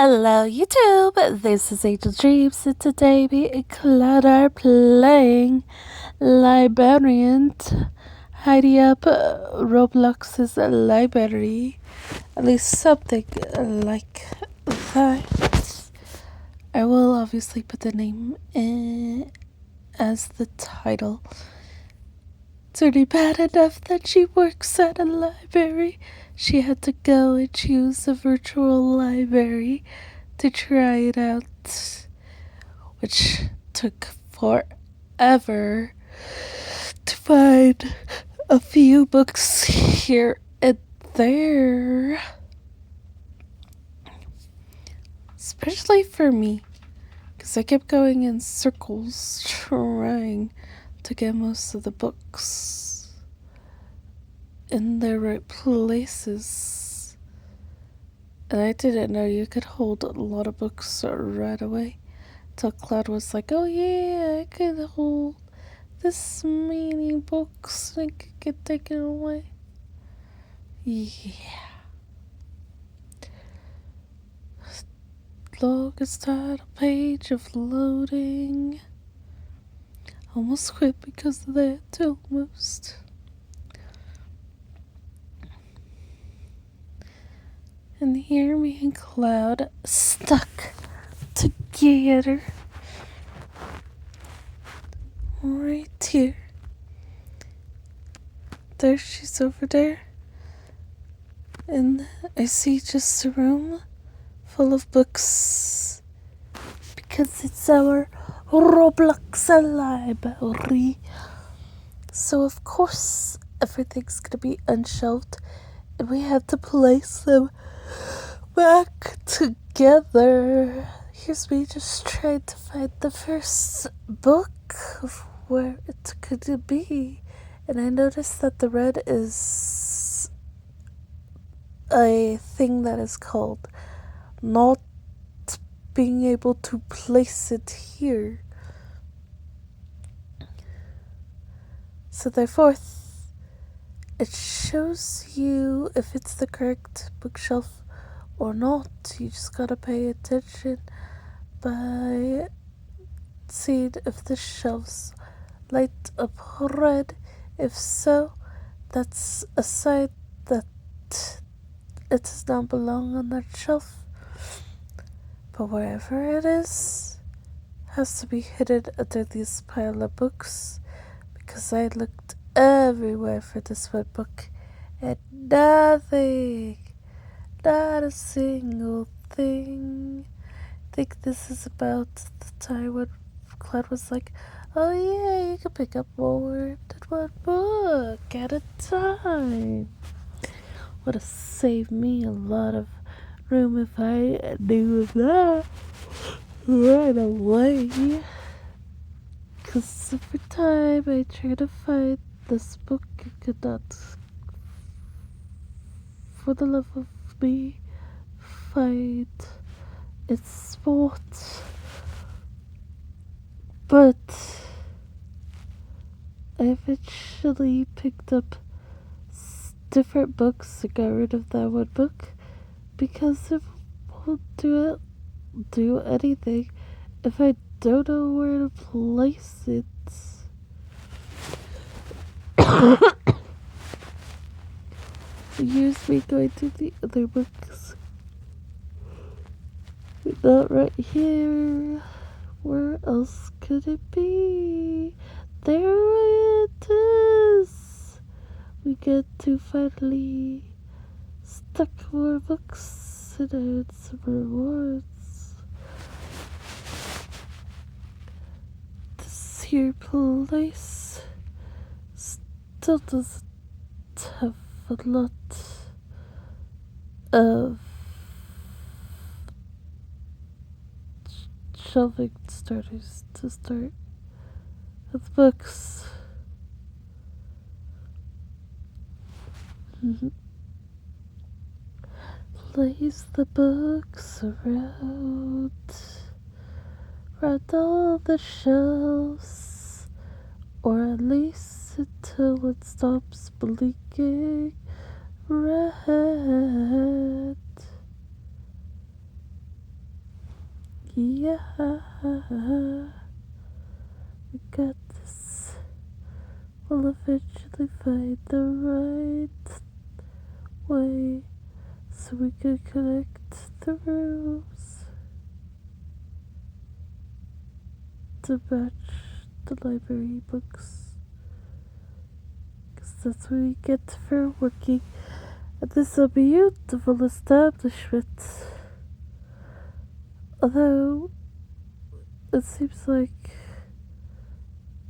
Hello YouTube, this is Angel Dreams and today me and Cloud are playing Librarian. Heidi up Roblox's library, at least something like that. I will obviously put the name in as the title. It's already bad enough that she works at a library. She had to go and choose a virtual library to try it out, which took forever to find a few books here and there. Especially for me, because I kept going in circles trying to get most of the books in the right places. And I didn't know you could hold a lot of books right away. Till Cloud was like, oh yeah, I could hold this many books and I could get taken away. Yeah. Longest title page of loading. Almost quit because of that, almost. And here me and Cloud stuck together. Right here. There she's over there. And I see just a room full of books. Because it's our Roblox library. So of course everything's gonna be unshelved. And we have to place them back together. Here's me just trying to find the first book of where it could be. And I noticed that the red is a thing that is called not being able to place it here. So therefore, it shows you if it's the correct bookshelf or not. You just gotta pay attention by seeing if the shelves light up red. If so, that's a sign that it does not belong on that shelf. But wherever it is, has to be hidden under this pile of books, because I looked everywhere for this one book and nothing, not a single thing. I think this is about the time when Cloud was like, oh yeah, you can pick up more than one book at a time. Would have saved me a lot of room if I knew that right away. Because every time I try to find this book, I could not, for the love of me, find its spot. But I eventually picked up different books and got rid of that one book because it won't do anything if I don't know where to place it. Here's me going to the other books. Not right here. Where else could it be? There it is. We get to finally stack more books and earn some rewards. This here place still doesn't have a lot of shelving starters to start with books. Place the books around all the shelves, or at least until it stops blinking red. Yeah, we got this. We'll eventually find the right way so we can connect the rooms to match the library books. Because that's what we get for working at this beautiful establishment. Although, it seems like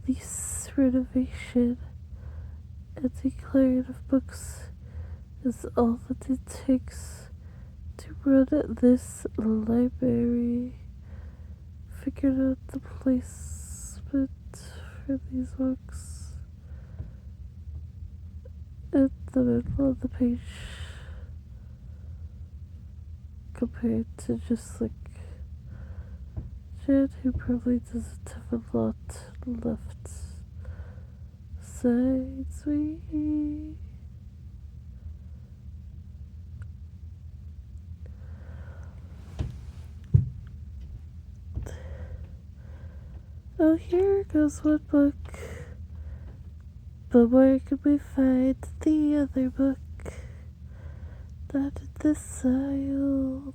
this renovation and declaring of books is all that it takes to run this library. Figured out the placement for these books in the middle of the page compared to just like Jen, who probably doesn't have a lot left. Besides me. Oh, here goes one book. But where can we find the other book? Not in this aisle.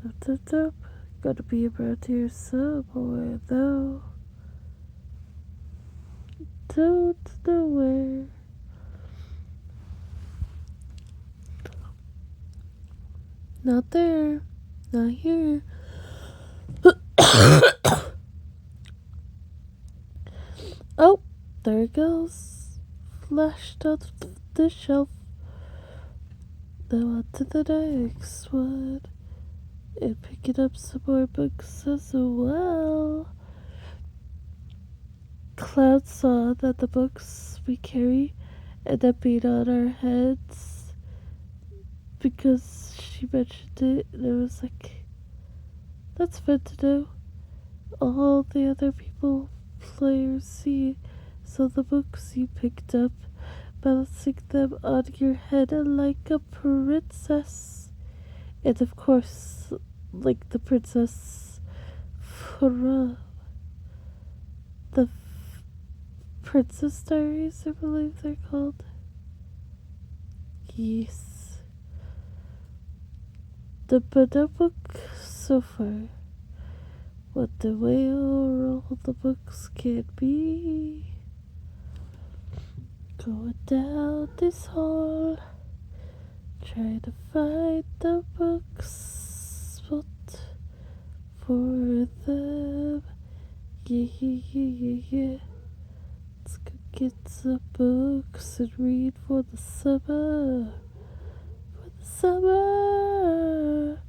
Nope, nope, nope. Gotta be around here somewhere, though. Don't know where. Not there. Not here. Oh, there it goes. Flashed out the shelf. Now on to the next one. And picking up some more books as well. Cloud saw that the books we carry end up being on our heads because she mentioned it, and it was like, that's fun to know. All the other players see, so the books you picked up, balancing them on your head like a princess. And of course, like the princess from the Princess Diaries, I believe they're called. Yes. The Buddha book so far. What the whale all the books can be. Going down this hall, trying to find the books spot for them. Yeah. Let's go get some books and read for the summer. For the summer,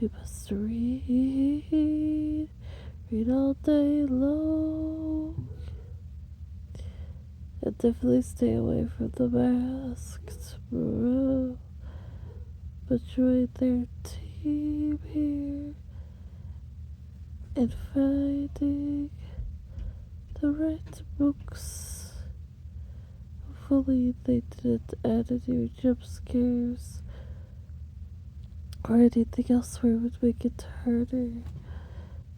we must read all day long. And definitely stay away from the masked bro. But join their team here and finding the right books. Hopefully they didn't add any jump scares or anything else where it would make it harder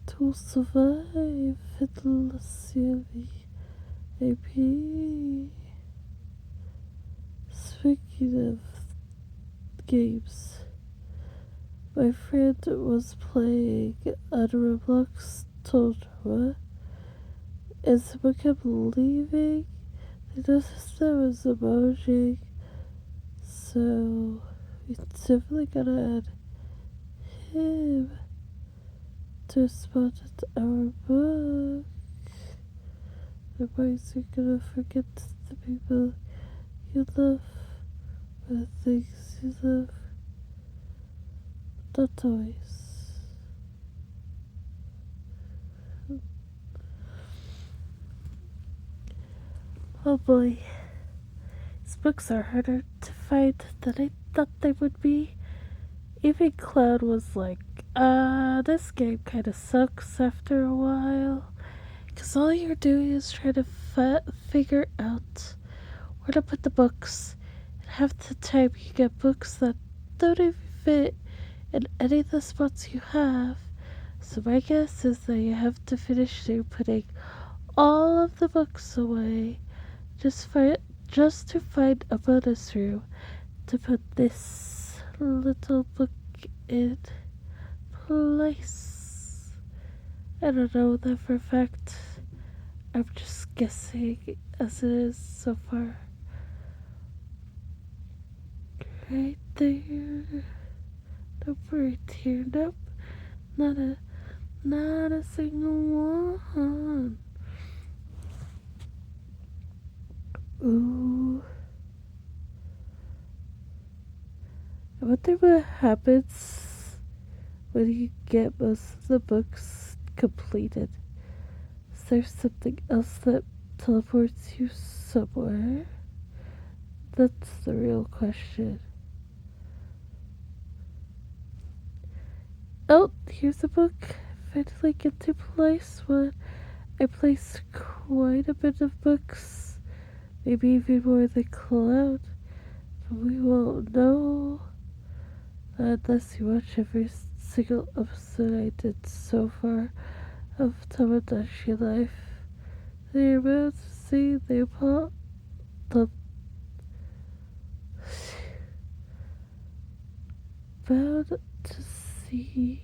to survive unless you have AP. Speaking of games, my friend was playing on Roblox, told her what, and someone kept leaving. They noticed I was emoji, so we definitely gotta add him to spot at our book. Otherwise you're gonna forget the people you love or the things you love. Not always. Oh boy, these books are harder to find than I thought they would be. Even Cloud was like, this game kinda sucks after a while. Because all you're doing is trying to figure out where to put the books. And half the time you get books that don't even fit in any of the spots you have. So my guess is that you have to finish through putting all of the books away just to find a bonus room to put this little book in place. I don't know that for a fact. I'm just guessing as it is so far. Right there. Nope, right here. Nope. Not a single one. Ooh. I wonder what happens when you get most of the books completed. Is there something else that teleports you somewhere? That's the real question. Oh, here's a book. Finally get to place one. I placed quite a bit of books. Maybe even more than Cloud. But we won't know unless you watch every single episode I did so far of Tamagotchi Life. They're about to see the about to see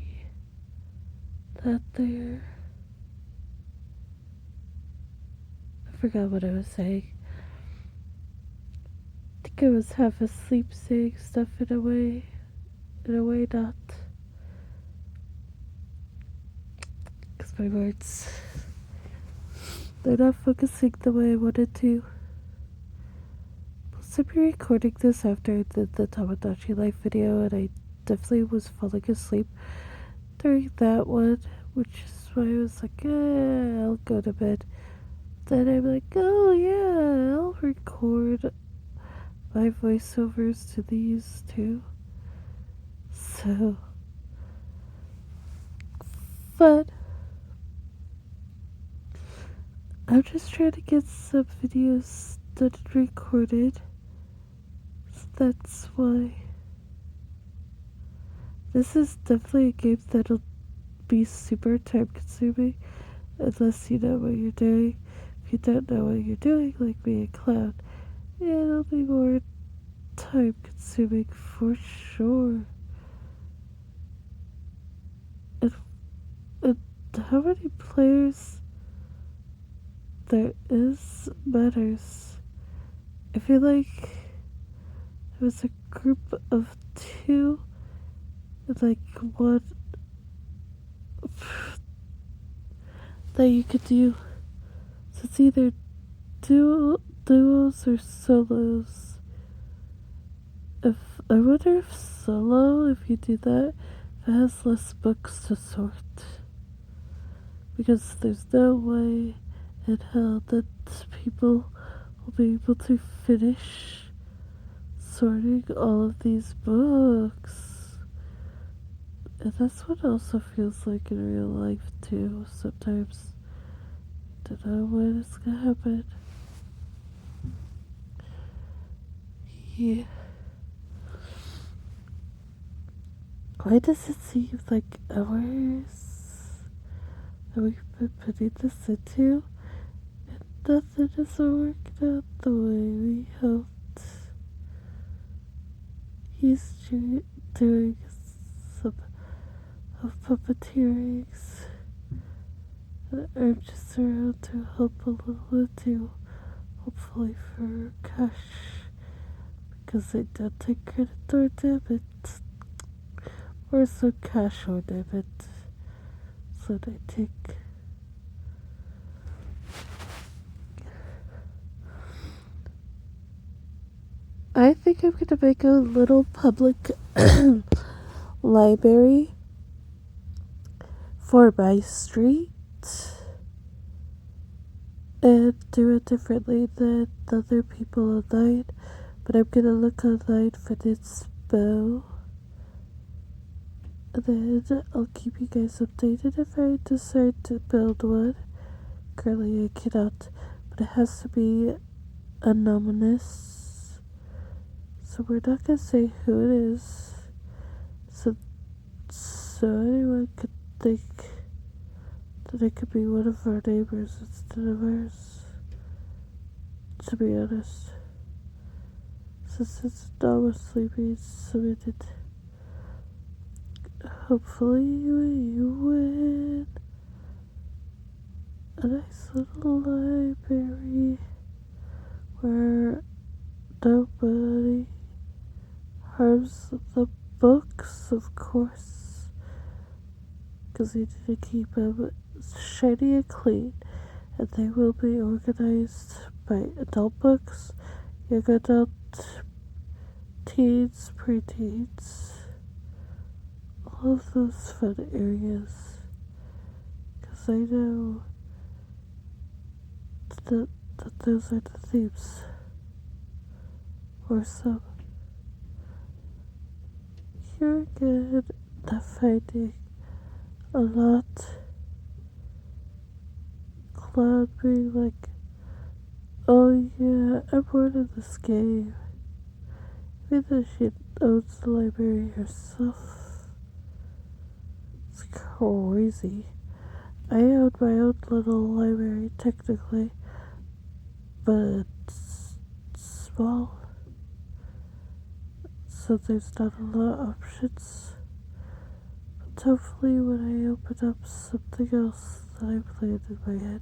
that there. I forgot what I was saying. I think I was half asleep saying stuff in a way not. Because my words, they're not focusing the way I wanted to. Plus, I'm recording this after I did the Tamagotchi Life video, and I definitely was falling asleep during that one, which is why I was like, I'll go to bed. Then I'm like, oh yeah, I'll record my voiceovers to these too. So, but I'm just trying to get some videos done and recorded. So that's why. This is definitely a game that'll be super time consuming unless you know what you're doing. If you don't know what you're doing, like me and Cloud, it'll be more time consuming for sure. And how many players there is matters. I feel like there was a group of two and like one that you could do. So it's either duos or solos. I wonder if solo, if you do that, it has less books to sort. Because there's no way in hell that people will be able to finish sorting all of these books. And that's what also feels like in real life too. Sometimes I don't know when it's gonna happen. Yeah. Why does it seem like hours that we've been putting this into and nothing is working out the way we hoped? He's doing some of puppeteerings, and I'm just around to help a little bit too, hopefully for cash, because I don't take credit or debit, or so cash or debit, so I take. I think I'm gonna make a little public library for my street and do it differently than other people online, but I'm gonna look online for this bow, and then I'll keep you guys updated if I decide to build one. Currently I cannot, but it has to be anonymous, so we're not gonna say who it is, so anyone could think that it could be one of our neighbors instead of ours, to be honest. Since it's obviously being submitted. Hopefully we win a nice little library where nobody harms the books, of course, because we need to keep them shiny and clean, and they will be organized by adult books, young adult, teens, preteens, all of those fun areas, because I know that those are the themes, or some. Here again, the finding a lot. Cloud being like, oh yeah, I'm bored of this game. Even though she owns the library herself. It's crazy. I own my own little library technically, but it's small, so there's not a lot of options. But hopefully when I open up something else that I planned in my head,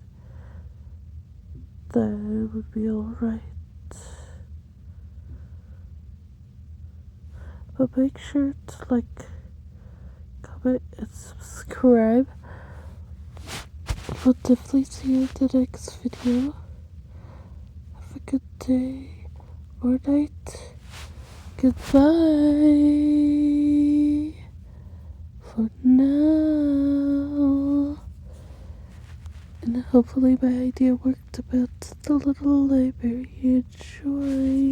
that it would be alright. But make sure to like, comment, and subscribe. We'll definitely see you in the next video. Have a good day or night. Goodbye for now. And hopefully my idea worked about the little library. Enjoy.